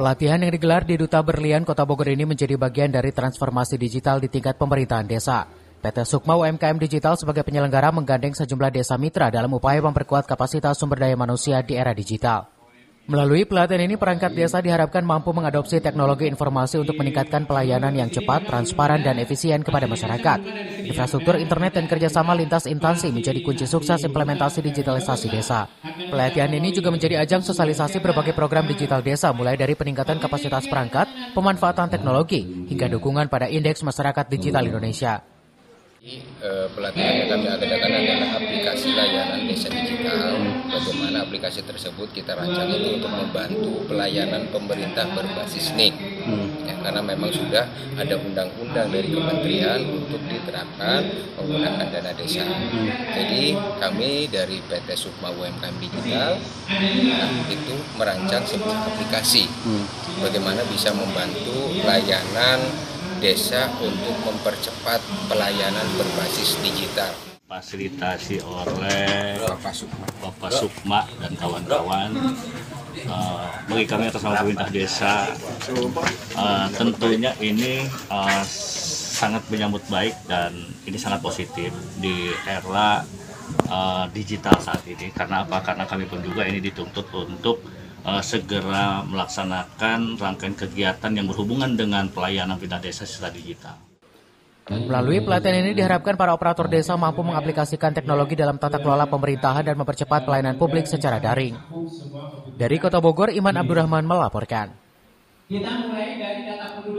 Pelatihan yang digelar di Duta Berlian Kota Bogor ini menjadi bagian dari transformasi digital di tingkat pemerintahan desa. PT Sukma UMKM Digital sebagai penyelenggara menggandeng sejumlah desa mitra dalam upaya memperkuat kapasitas sumber daya manusia di era digital. Melalui pelatihan ini, perangkat desa diharapkan mampu mengadopsi teknologi informasi untuk meningkatkan pelayanan yang cepat, transparan, dan efisien kepada masyarakat. Infrastruktur internet dan kerjasama lintas instansi menjadi kunci sukses implementasi digitalisasi desa. Pelatihan ini juga menjadi ajang sosialisasi berbagai program digital desa, mulai dari peningkatan kapasitas perangkat, pemanfaatan teknologi, hingga dukungan pada Indeks Masyarakat Digital Indonesia. Pelatihan yang kami adakan adalah aplikasi layanan desa digital. Bagaimana aplikasi tersebut kita rancang itu untuk membantu pelayanan pemerintah berbasis NIK. Ya, karena memang sudah ada undang-undang dari kementerian untuk diterapkan menggunakan dana desa. Jadi kami dari PT Sukma UMKM Digital itu merancang sebuah aplikasi. Bagaimana bisa membantu layanan desa untuk mempercepat pelayanan berbasis digital. Fasilitasi oleh Bapak Sukma dan kawan-kawan. Bagi kami atas nama pemerintah desa, tentunya ini sangat menyambut baik dan ini sangat positif di era digital saat ini. Karena apa? Karena kami pun juga ini dituntut untuk segera melaksanakan rangkaian kegiatan yang berhubungan dengan pelayanan pindah desa secara digital. Melalui pelatihan ini diharapkan para operator desa mampu mengaplikasikan teknologi dalam tata kelola pemerintahan dan mempercepat pelayanan publik secara daring. Dari Kota Bogor, Iman Abdurrahman melaporkan.